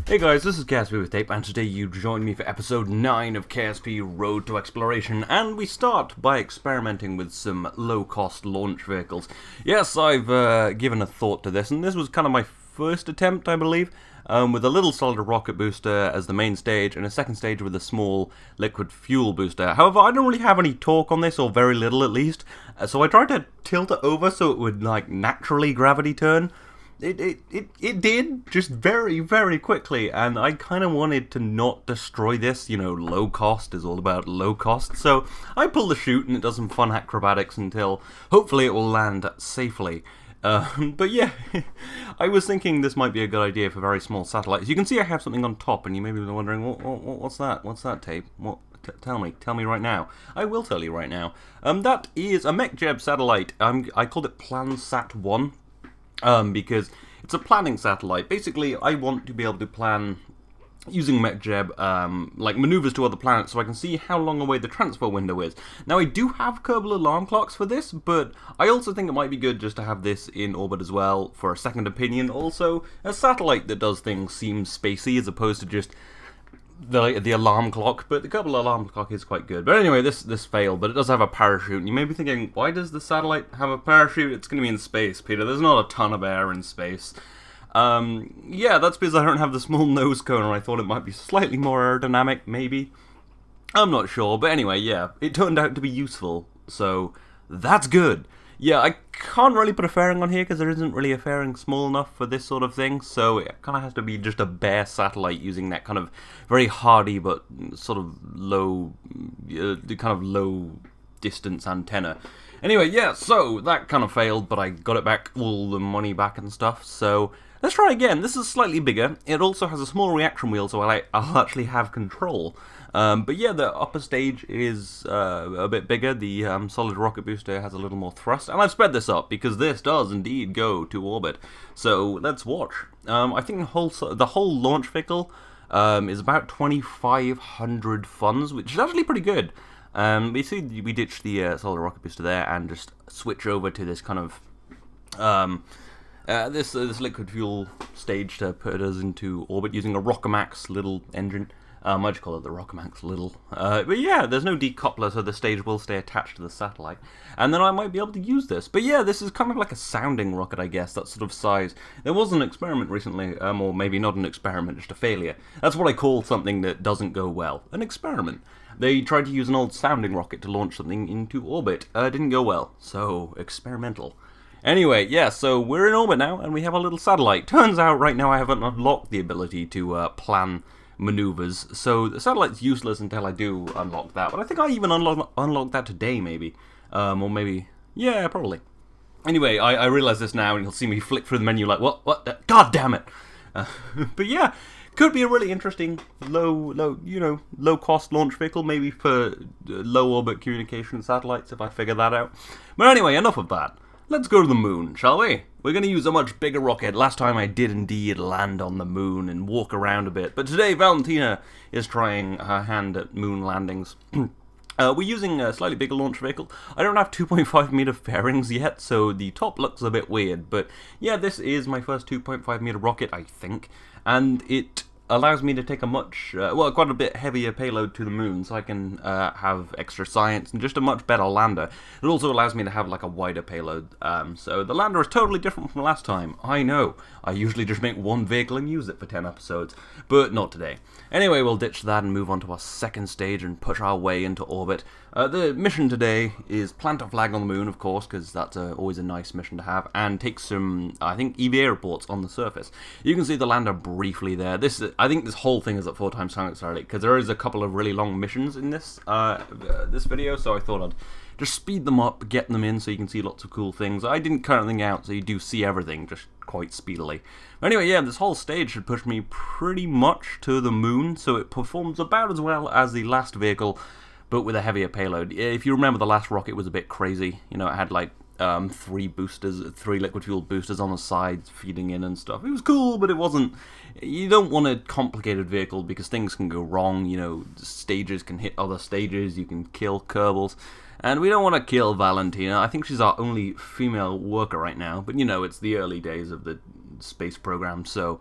Hey guys, this is KSP with Tape, and today you join me for episode 9 of KSP Road to Exploration, and we start by experimenting with some low-cost launch vehicles. Yes, I've given a thought to this, and this was kind of my first attempt, I believe, with a little solid rocket booster as the main stage, and a second stage with a small liquid fuel booster. However, I don't really have any torque on this, or very little at least, so I tried to tilt it over so it would, like, naturally gravity turn. It did, just very, very quickly, and I kind of wanted to not destroy this. You know, low cost is all about low cost, so I pull the chute and it does some fun acrobatics until hopefully it will land safely. But yeah, I was thinking this might be a good idea for very small satellites. You can see I have something on top, and you may be wondering, what's that? What's that, Tape? What? Tell me right now. I will tell you right now. That is a MechJeb satellite. I called it PlanSat 1. Because it's a planning satellite. Basically, I want to be able to plan using MechJeb, like maneuvers to other planets, so I can see how long away the transfer window is. Now, I do have Kerbal alarm clocks for this, but I also think it might be good just to have this in orbit as well for a second opinion. Also, a satellite that does things seems spacey as opposed to just the alarm clock, but the Kerbal alarm clock is quite good. But anyway, this failed, but it does have a parachute. And you may be thinking, why does the satellite have a parachute? It's going to be in space, Peter. There's not a ton of air in space. Yeah, that's because I don't have the small nose cone, and I thought it might be slightly more aerodynamic, maybe. I'm not sure, but anyway, yeah, it turned out to be useful, so that's good. Yeah, I can't really put a fairing on here because there isn't really a fairing small enough for this sort of thing, so it kind of has to be just a bare satellite using that kind of very hardy but sort of low, low distance antenna. Anyway, yeah, so that kind of failed, but I got it back, all the money back and stuff, so let's try again. This is slightly bigger. It also has a small reaction wheel, so I'll actually have control. But yeah, the upper stage is a bit bigger. The solid rocket booster has a little more thrust, and I've sped this up because this does indeed go to orbit. So let's watch. I think the whole launch vehicle is about 2,500 funds, which is actually pretty good. You see, we ditch the solid rocket booster there and just switch over to this kind of this liquid fuel stage to put us into orbit using a Rockamax little engine. I just call it the Rockamax Little. But yeah, there's no decoupler, so the stage will stay attached to the satellite. And then I might be able to use this. But yeah, this is kind of like a sounding rocket, I guess, that sort of size. There was an experiment recently, or maybe not an experiment, just a failure. That's what I call something that doesn't go well. An experiment. They tried to use an old sounding rocket to launch something into orbit. Didn't go well, so experimental. Anyway, yeah, so we're in orbit now, and we have a little satellite. Turns out right now I haven't unlocked the ability to plan maneuvers, so the satellite's useless until I do unlock that, but I think I even unlocked that today, maybe. Or maybe, yeah, probably. Anyway, I realize this now, and you'll see me flick through the menu like, what, god damn it! But yeah, could be a really interesting low-cost launch vehicle, maybe for low-orbit communication satellites, if I figure that out. But anyway, enough of that. Let's go to the moon, shall we? We're going to use a much bigger rocket. Last time I did indeed land on the moon and walk around a bit. But today Valentina is trying her hand at moon landings. We're using a slightly bigger launch vehicle. I don't have 2.5 meter fairings yet, so the top looks a bit weird. But yeah, this is my first 2.5 meter rocket, I think. And it allows me to take a quite a bit heavier payload to the moon, so I can have extra science and just a much better lander. It also allows me to have like a wider payload, so the lander is totally different from last time. I know, I usually just make one vehicle and use it for 10 episodes, but not today. Anyway, we'll ditch that and move on to our second stage and push our way into orbit. The mission today is plant a flag on the moon, of course, because that's always a nice mission to have, and take some, I think, EVA reports on the surface. You can see the lander briefly there. I think this whole thing is at 4 times sound accelerate, because there is a couple of really long missions in this video, so I thought I'd just speed them up, get them in so you can see lots of cool things. I didn't cut anything out, so you do see everything just quite speedily. But anyway, yeah, this whole stage should push me pretty much to the moon, so it performs about as well as the last vehicle, but with a heavier payload. If you remember, the last rocket was a bit crazy. You know, it had like 3 liquid fuel boosters on the sides feeding in and stuff. It was cool, but it wasn't. You don't want a complicated vehicle because things can go wrong. You know, stages can hit other stages. You can kill Kerbals. And we don't want to kill Valentina. I think she's our only female worker right now. But, you know, it's the early days of the space program, so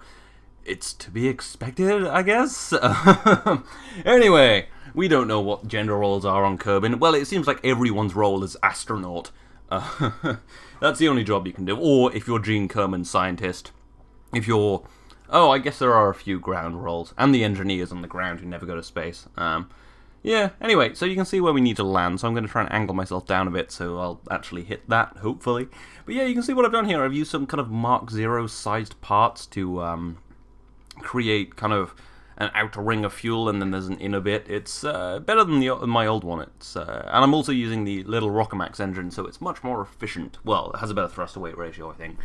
it's to be expected, I guess. Anyway, we don't know what gender roles are on Kerbin. Well, it seems like everyone's role is astronaut. That's the only job you can do. Or if you're Gene Kerman, scientist. If you're... Oh, I guess there are a few ground roles. And the engineers on the ground who never go to space. Yeah, anyway, so you can see where we need to land, so I'm going to try and angle myself down a bit so I'll actually hit that, hopefully. But yeah, you can see what I've done here. I've used some kind of Mark Zero sized parts to create kind of an outer ring of fuel, and then there's an inner bit. It's better than my old one. And I'm also using the little Rockomax engine, so it's much more efficient. Well, it has a better thrust-to-weight ratio, I think.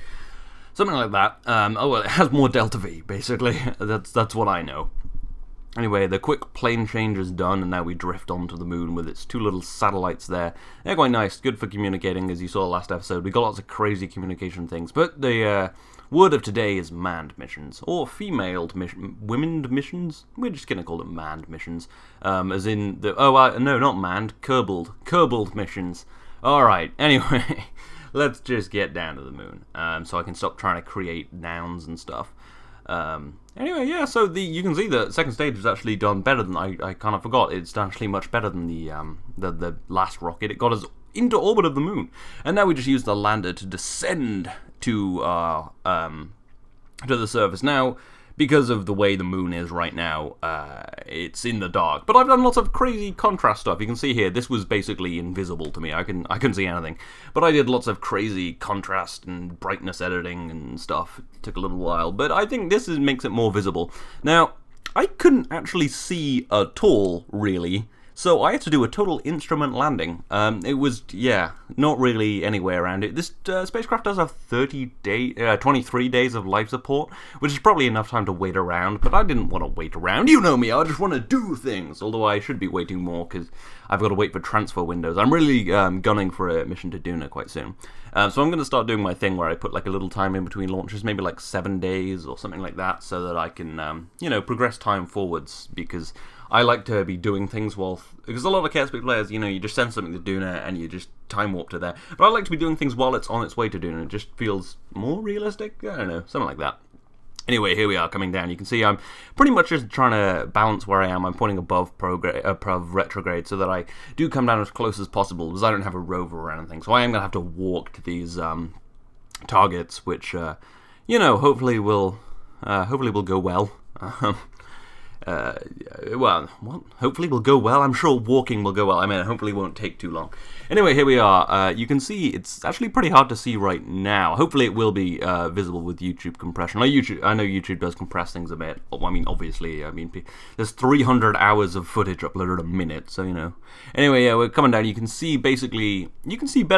Something like that. Oh, well, it has more delta V, basically. That's what I know. Anyway, the quick plane change is done, and now we drift onto the moon with its two little satellites there. They're quite nice, good for communicating, as you saw last episode. We got lots of crazy communication things, but the word of today is manned missions, or female womened missions. We're just gonna call them manned missions, as in the no, not manned, Kerbal missions. All right. Anyway, let's just get down to the moon, so I can stop trying to create nouns and stuff. Anyway, yeah, so you can see the second stage was actually done better than I kind of forgot. It's actually much better than the last rocket. It got us into orbit of the moon, and now we just use the lander to descend to the surface. Now, because of the way the moon is right now, it's in the dark. But I've done lots of crazy contrast stuff. You can see here, this was basically invisible to me. I couldn't see anything. But I did lots of crazy contrast and brightness editing and stuff. It took a little while, but I think this makes it more visible. Now, I couldn't actually see at all, really. So I had to do a total instrument landing. It was, not really anywhere around it. This spacecraft does have 23 days of life support, which is probably enough time to wait around, but I didn't want to wait around. You know me, I just want to do things, although I should be waiting more, because I've got to wait for transfer windows. I'm really gunning for a mission to Duna quite soon. So I'm going to start doing my thing where I put like a little time in between launches, maybe like 7 days or something like that, so that I can, progress time forwards, because I like to be doing things because a lot of KSP players, you just send something to Duna and you just time warp to there. But I like to be doing things while it's on its way to Duna. It just feels more realistic. I don't know, something like that. Anyway, here we are coming down. You can see I'm pretty much just trying to balance where I am. I'm pointing above retrograde so that I do come down as close as possible, because I don't have a rover or anything. So I am going to have to walk to these targets, which, hopefully will go well. Hopefully will go well. I'm sure walking will go well. I mean, hopefully it won't take too long. Anyway, here we are. You can see it's actually pretty hard to see right now. Hopefully it will be visible with YouTube compression. I know YouTube does compress things a bit. I mean, obviously, there's 300 hours of footage uploaded a minute, so, Anyway, yeah, we're coming down. You can see better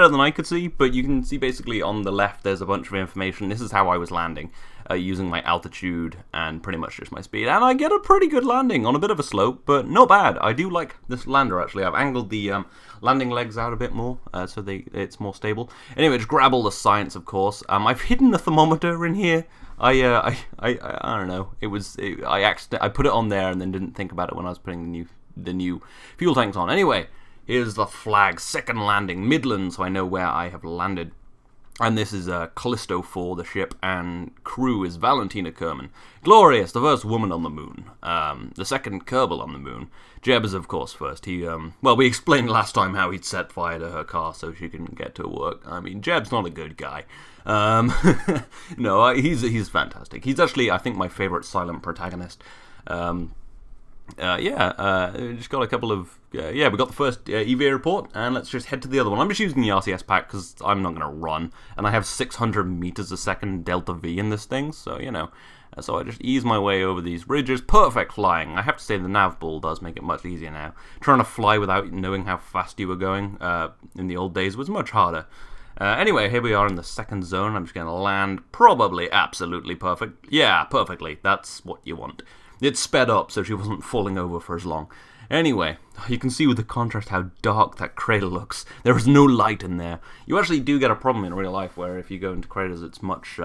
than I could see, but you can see basically on the left there's a bunch of information. This is how I was landing. Using my altitude and pretty much just my speed. And I get a pretty good landing on a bit of a slope, but not bad. I do like this lander, actually. I've angled the landing legs out a bit more, so it's more stable. Anyway, just grab all the science, of course. I've hidden the thermometer in here. I don't know. I put it on there and then didn't think about it when I was putting the new fuel tanks on. Anyway, here's the flag. Second landing, Midland, so I know where I have landed. And this is Callisto 4, the ship, and crew is Valentina Kerman. Glorious, the first woman on the moon. The second Kerbal on the moon. Jeb is, of course, first. We explained last time how he'd set fire to her car so she couldn't get to work. I mean, Jeb's not a good guy. No, he's fantastic. He's actually, I think, my favorite silent protagonist. Just got a couple of... we got the first EVA report, and let's just head to the other one. I'm just using the RCS pack because I'm not going to run, and I have 600 meters a second delta V in this thing, so, so I just ease my way over these bridges. Perfect flying. I have to say the nav ball does make it much easier now. Trying to fly without knowing how fast you were going in the old days was much harder. Anyway, here we are in the second zone. I'm just going to land probably absolutely perfect. Yeah, perfectly. That's what you want. It sped up so she wasn't falling over for as long. Anyway, you can see with the contrast how dark that crater looks. There is no light in there. You actually do get a problem in real life where if you go into craters it's much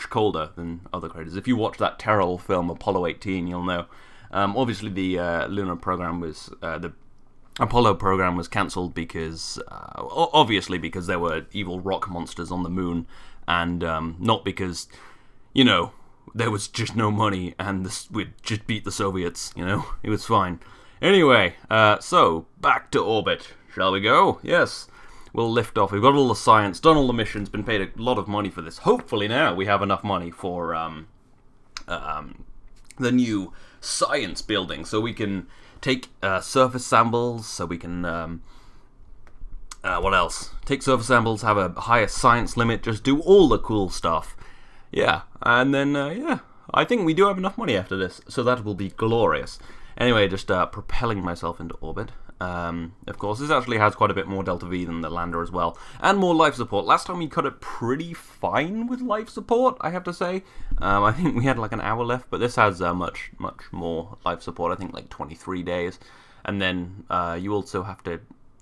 colder than other craters. If you watch that terrible film Apollo 18, you'll know. Obviously the lunar program was... the Apollo program was cancelled because... obviously because there were evil rock monsters on the moon, and not because, there was just no money, and we'd just beat the Soviets, you know? It was fine. Anyway, so, back to orbit. Shall we go? Yes. We'll lift off. We've got all the science, done all the missions, been paid a lot of money for this. Hopefully now we have enough money for the new science building, so we can take surface samples, so we can... what else? Take surface samples, have a higher science limit, just do all the cool stuff. Yeah, and then, yeah, I think we do have enough money after this, so that will be glorious. Anyway, just propelling myself into orbit. Of course, this actually has quite a bit more Delta V than the lander as well, and more life support. Last time we cut it pretty fine with life support, I have to say. I think we had like an hour left, but this has much more life support, I think like 23 days. And then you also have to,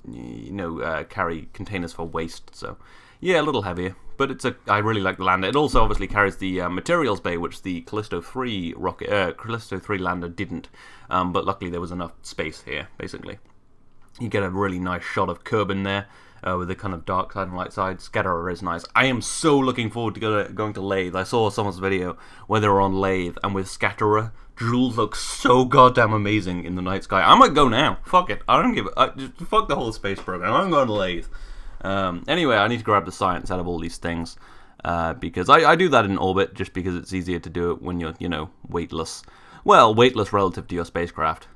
you know, carry containers for waste, so yeah, a little heavier. But I really like the lander. It also obviously carries the materials bay, which the Callisto 3 lander didn't. But luckily there was enough space here, basically. You get a really nice shot of Kerbal there, with the kind of dark side and light side. Scatterer is nice. I am so looking forward to going to Lathe. I saw someone's video where they were on Lathe, and with Scatterer, Jules looks so goddamn amazing in the night sky. I might go now. Fuck it. I don't give a... just fuck the whole space program. I'm going to Lathe. Anyway, I need to grab the science out of all these things, because I do that in orbit, just because it's easier to do it when you're, you know, weightless. Well, weightless relative to your spacecraft.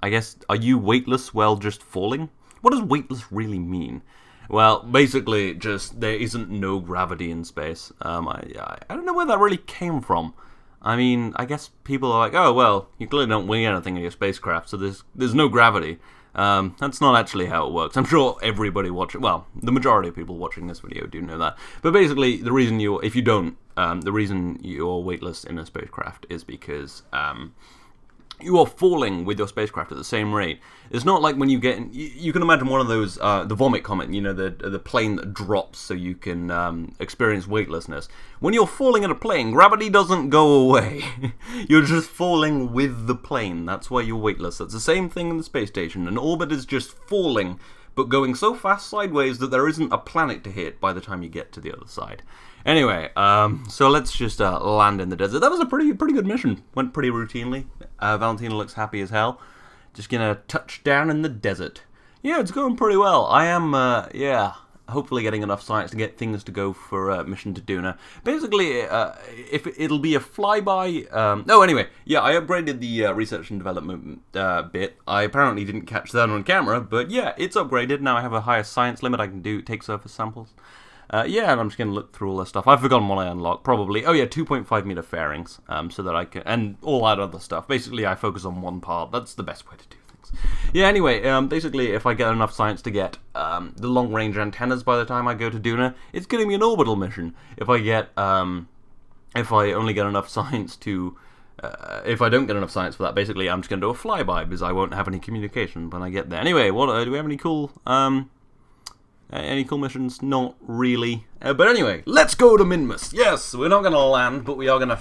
I guess, are you weightless while just falling? What does weightless really mean? Well, basically, just there isn't no gravity in space. I don't know where that really came from. I mean, I guess people are like, oh, well, you clearly don't weigh anything in your spacecraft, so there's no gravity. That's not actually how it works. I'm sure everybody watching, well, the majority of people watching this video do know that. But basically, the reason if you don't, the reason you're weightless in a spacecraft is because, you are falling with your spacecraft at the same rate. It's not like when you get in, you can imagine one of those, the vomit comet, you know, the plane that drops so you can experience weightlessness. When you're falling in a plane, gravity doesn't go away. You're just falling with the plane. That's why you're weightless. That's the same thing in the space station. An orbit is just falling, but going so fast sideways that there isn't a planet to hit by the time you get to the other side. Anyway, so let's just land in the desert. That was a pretty good mission. Went pretty routinely. Valentina looks happy as hell. Just gonna touch down in the desert. Yeah, it's going pretty well. I am, yeah, hopefully getting enough science to get things to go for mission to Duna. Basically, if it'll be a flyby. Oh, anyway, yeah, I upgraded the research and development bit. I apparently didn't catch that on camera, but yeah, it's upgraded. Now I have a higher science limit. I can take surface samples. Yeah, and I'm just going to look through all this stuff. I've forgotten what I unlocked, probably. Oh yeah, 2.5 meter fairings, so that I can... And all that other stuff. Basically, I focus on one part. That's the best way to do things. Yeah, anyway, basically, if I get enough science to get the long-range antennas by the time I go to Duna, it's going to be an orbital mission. If I get... if I only get enough science to... if I don't get enough science for that, basically, I'm just going to do a flyby, because I won't have any communication when I get there. Anyway, what do we have any cool... any cool missions? Not really. But anyway, let's go to Minmus. Yes, we're not going to land, but we are going to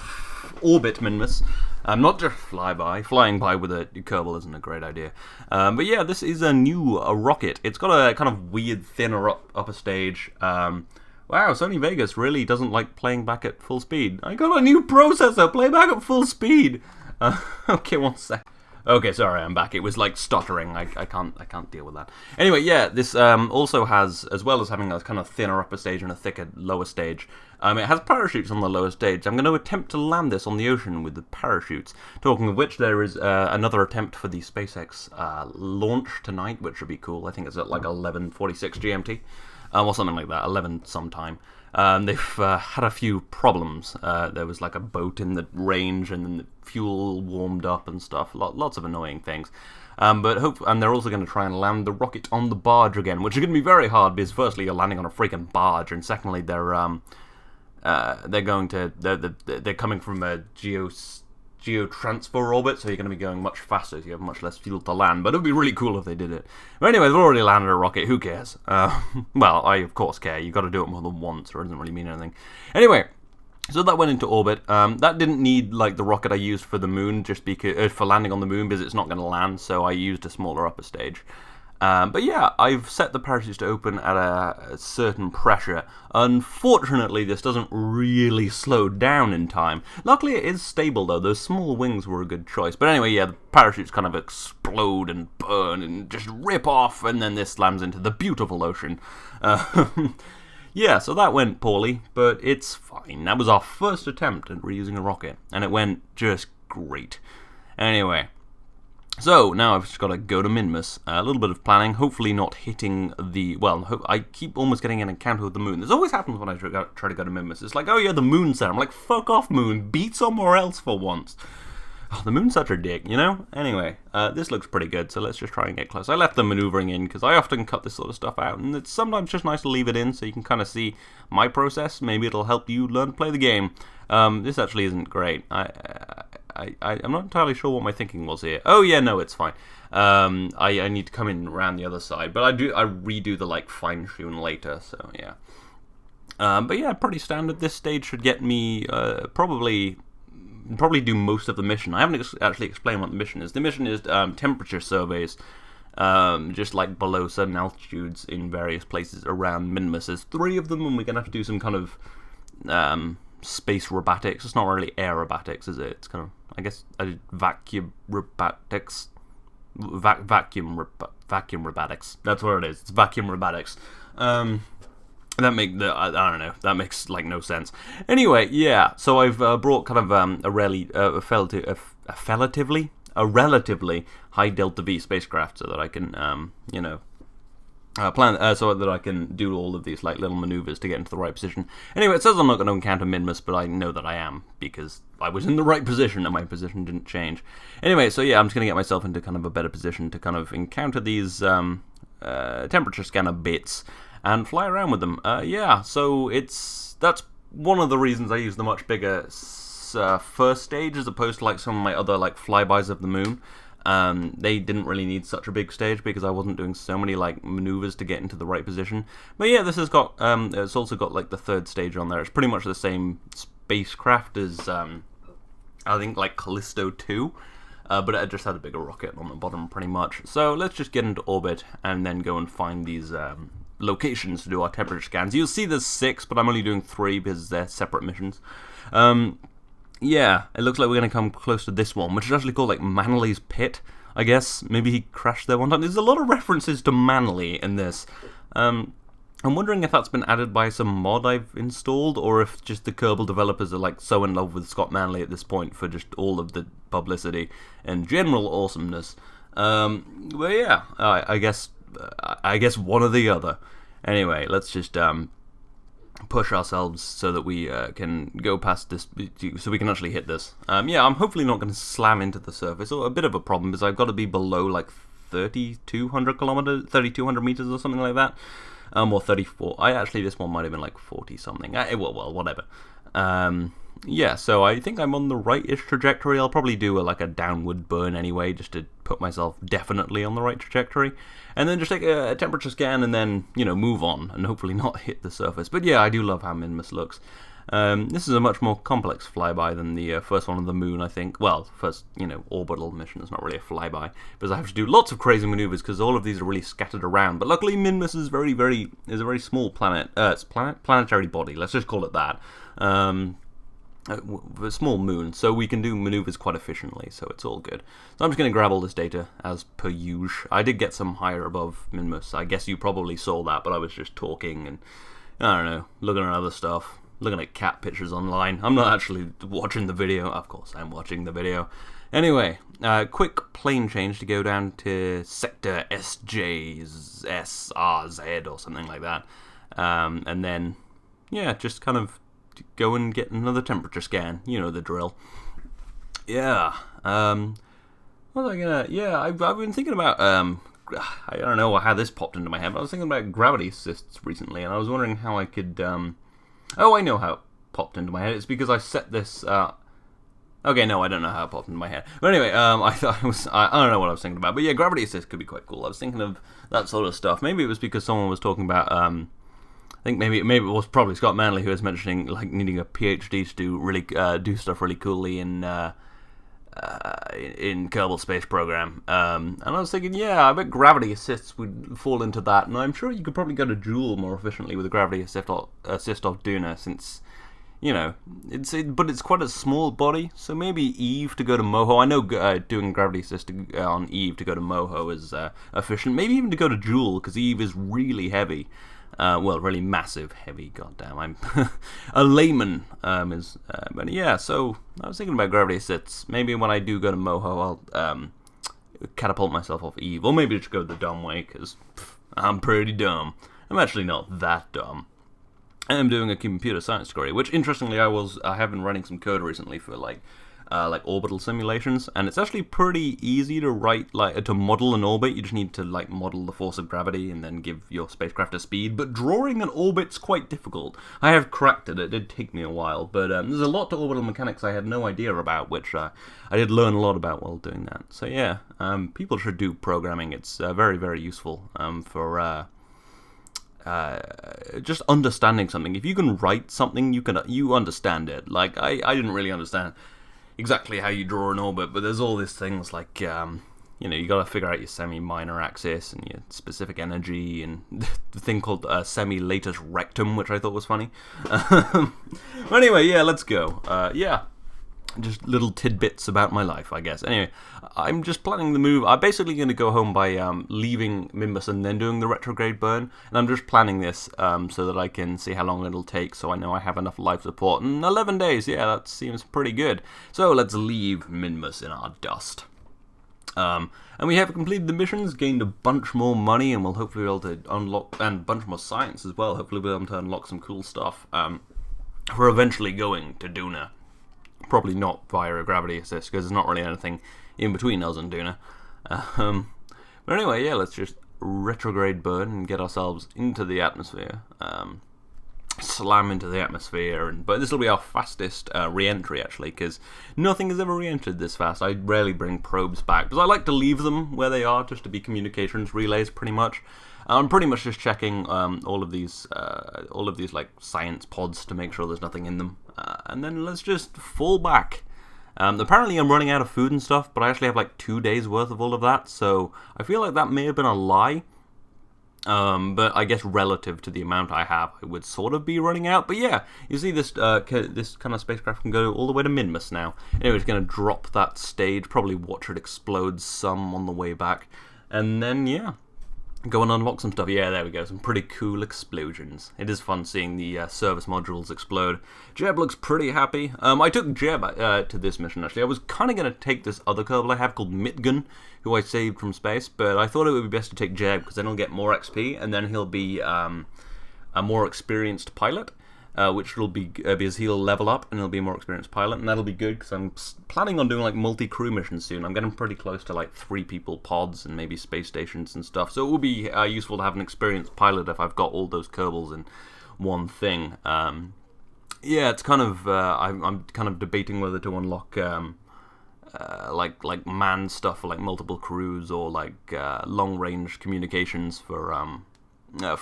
orbit Minmus. Not just fly by. Flying by with a Kerbal isn't a great idea. But yeah, this is a new rocket. It's got a kind of weird, thinner upper stage. Wow, Sony Vegas really doesn't like playing back at full speed. I got a new processor. Play back at full speed. Okay, one sec. Okay, sorry, I'm back. It was like stuttering. I can't deal with that. Anyway, yeah, this also has, as well as having a kind of thinner upper stage and a thicker lower stage, it has parachutes on the lower stage. I'm going to attempt to land this on the ocean with the parachutes. Talking of which, there is another attempt for the SpaceX launch tonight, which should be cool. I think it's at like 11:46 GMT, or something like that, 11 sometime. They've had a few problems. There was like a boat in the range, and then the fuel warmed up and stuff. Lots of annoying things. And they're also going to try and land the rocket on the barge again, which is going to be very hard because firstly you're landing on a freaking barge, and secondly they're coming from a geo-transfer orbit, so you're going to be going much faster, so you have much less fuel to land, but it would be really cool if they did it. But anyway, they've already landed a rocket, who cares? Well, I of course care, you've got to do it more than once, or it doesn't really mean anything. Anyway, so that went into orbit. That didn't need, like, the rocket I used for the moon, just because, for landing on the moon, because it's not going to land, so I used a smaller upper stage. But yeah, I've set the parachutes to open at a certain pressure. Unfortunately, this doesn't really slow down in time. Luckily, it is stable, though. Those small wings were a good choice. But anyway, yeah, the parachutes kind of explode and burn and just rip off, and then this slams into the beautiful ocean. Yeah, so that went poorly, but it's fine. That was our first attempt at reusing a rocket, and it went just great. Anyway, so now I've just got to go to Minmus. A little bit of planning, hopefully not hitting the... Well, I keep almost getting an encounter with the moon. This always happens when I try to go to Minmus. It's like, oh yeah, the moon's there. I'm like, fuck off, moon. Be somewhere else for once. Oh, the moon's such a dick, you know? Anyway, this looks pretty good, so let's just try and get close. I left the maneuvering in, because I often cut this sort of stuff out, and it's sometimes just nice to leave it in, so you can kind of see my process. Maybe it'll help you learn to play the game. This actually isn't great. I'm not entirely sure what my thinking was here. Oh, yeah, no, it's fine. I need to come in around the other side, but I redo the, like, fine-tune later, so, yeah. But yeah, pretty standard. This stage should get me, probably do most of the mission. I haven't actually explained what the mission is. The mission is temperature surveys, just like below certain altitudes in various places around Minmus. There's 3 of them, and we're going to have to do some kind of space robotics. It's not really aerobatics, is it? It's kind of, I guess, vacuum robotics. Vacuum robotics. That's what it is. It's vacuum robotics. I don't know. That makes like no sense. Anyway, yeah. So I've brought kind of a relatively high delta V spacecraft so that I can plan so that I can do all of these like little maneuvers to get into the right position. Anyway, it says I'm not going to encounter Minmus, but I know that I am because I was in the right position and my position didn't change. Anyway, so yeah, I'm just going to get myself into kind of a better position to kind of encounter these temperature scanner bits and fly around with them. Yeah, so that's one of the reasons I use the much bigger first stage as opposed to like some of my other like flybys of the moon. They didn't really need such a big stage because I wasn't doing so many like maneuvers to get into the right position. But yeah, this has got it's also got like the 3rd stage on there. It's pretty much the same spacecraft as I think like Callisto 2. But it just had a bigger rocket on the bottom pretty much. So let's just get into orbit and then go and find these locations to do our temperature scans. You'll see there's 6, but I'm only doing 3 because they're separate missions. Yeah, it looks like we're going to come close to this one, which is actually called like Manley's Pit, I guess. Maybe he crashed there one time. There's a lot of references to Manley in this. I'm wondering if that's been added by some mod I've installed, or if just the Kerbal developers are like so in love with Scott Manley at this point for just all of the publicity and general awesomeness. But yeah, I guess one or the other. Anyway, let's just push ourselves so that we can go past this, so we can actually hit this. Yeah, I'm hopefully not going to slam into the surface. A bit of a problem is I've got to be below like 3,200 meters or something like that. Or 34. This one might have been like 40 something. Well, whatever. Yeah, so I think I'm on the right-ish trajectory. I'll probably do a downward burn anyway, just to put myself definitely on the right trajectory. And then just take a temperature scan and then, move on and hopefully not hit the surface. But yeah, I do love how Minmus looks. This is a much more complex flyby than the first one on the moon, I think. Well, first, orbital mission is not really a flyby, because I have to do lots of crazy maneuvers because all of these are really scattered around. But luckily, Minmus is a very small planet. It's planetary body. Let's just call it that. A small moon, so we can do maneuvers quite efficiently, so it's all good. So I'm just going to grab all this data as per usual. I did get some higher above Minmus. I guess you probably saw that, but I was just talking and, I don't know, looking at other stuff. Looking at cat pictures online. I'm not actually watching the video. Of course, I'm watching the video. Anyway, quick plane change to go down to Sector SJSRZ or something like that. And then, yeah, just kind of go and get another temperature scan. You know the drill. Yeah. What was I gonna... Yeah, I've been thinking about... I don't know how this popped into my head, but I was thinking about gravity assists recently, and I was wondering how I could... Oh, I know how it popped into my head. It's because I set this... Okay, no, I don't know how it popped into my head. But anyway, I thought it was... I don't know what I was thinking about. But yeah, gravity assist could be quite cool. I was thinking of that sort of stuff. Maybe it was because someone was talking about... I think maybe it was probably Scott Manley who was mentioning like needing a PhD to do stuff really coolly in in Kerbal Space Program. And I was thinking, yeah, I bet gravity assists would fall into that, and I'm sure you could probably go to Joule more efficiently with a gravity assist off Duna, since, you know, but it's quite a small body, so maybe Eve to go to Moho. I know doing gravity assist on Eve to go to Moho is efficient. Maybe even to go to Joule, because Eve is really heavy. Well, really massive, heavy, goddamn. I'm a layman, but yeah, so I was thinking about gravity assists. Maybe when I do go to Moho, I'll catapult myself off Eve, or maybe just go the dumb way, because I'm pretty dumb. I'm actually not that dumb. I'm doing a computer science degree, which, interestingly, I have been running some code recently for, like orbital simulations, and it's actually pretty easy to write, to model an orbit. You just need to, model the force of gravity and then give your spacecraft a speed, but drawing an orbit's quite difficult. I have cracked it. It did take me a while, but there's a lot to orbital mechanics I had no idea about, which I did learn a lot about while doing that. So yeah, people should do programming. It's very, very useful for just understanding something. If you can write something, you understand it. Like, I didn't really understand exactly how you draw an orbit, but there's all these things like, you gotta figure out your semi-minor axis and your specific energy, and the thing called semi-latus rectum, which I thought was funny. But anyway, yeah, let's go. Yeah. Just little tidbits about my life, I guess. Anyway, I'm just planning the move. I'm basically going to go home by leaving Minmus and then doing the retrograde burn. And I'm just planning this so that I can see how long it'll take, so I know I have enough life support. And 11 days, yeah, that seems pretty good. So let's leave Minmus in our dust. And we have completed the missions, gained a bunch more money, and we'll hopefully be able to unlock, and a bunch more science as well. Hopefully we'll be able to unlock some cool stuff for eventually going to Duna. Probably not via a gravity assist, because there's not really anything in between us and Duna. But anyway, yeah, let's just retrograde burn and get ourselves into the atmosphere. Slam into the atmosphere, but this will be our fastest re-entry, actually, because nothing has ever re-entered this fast. I rarely bring probes back, because I like to leave them where they are, just to be communications relays, pretty much. I'm pretty much just checking all of these like science pods to make sure there's nothing in them, and then let's just fall back. Apparently I'm running out of food and stuff, but I actually have like 2 days worth of all of that, so I feel like that may have been a lie. But I guess relative to the amount I have, I would sort of be running out. But yeah, you see this this kind of spacecraft can go all the way to Minmus now. Anyway, it's going to drop that stage, probably watch it explode some on the way back, and then yeah, go and unlock some stuff. Yeah, there we go. Some pretty cool explosions. It is fun seeing the service modules explode. Jeb looks pretty happy. I took Jeb to this mission, actually. I was kind of going to take this other Kerbal I have called Mitgun, who I saved from space, but I thought it would be best to take Jeb, because then he'll get more XP, and then he'll be a more experienced pilot. Which will be because he'll level up and he'll be a more experienced pilot, and that'll be good because I'm planning on doing like multi-crew missions soon. I'm getting pretty close to like 3 people pods and maybe space stations and stuff, so it will be useful to have an experienced pilot if I've got all those Kerbals in one thing. Yeah, it's kind of I'm kind of debating whether to unlock like manned stuff for like multiple crews, or like long-range communications for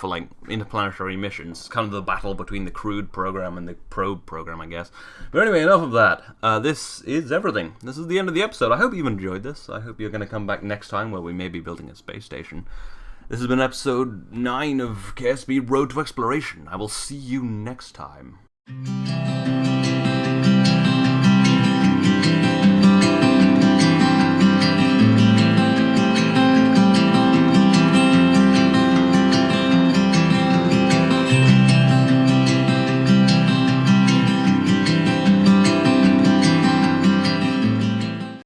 like interplanetary missions. It's kind of the battle between the crewed program and the probe program, I guess. But anyway, enough of that. This is everything. This is the end of the episode. I hope you've enjoyed this. I hope you're going to come back next time, where we may be building a space station. This has been episode 9 of KSP Road to Exploration. I will see you next time.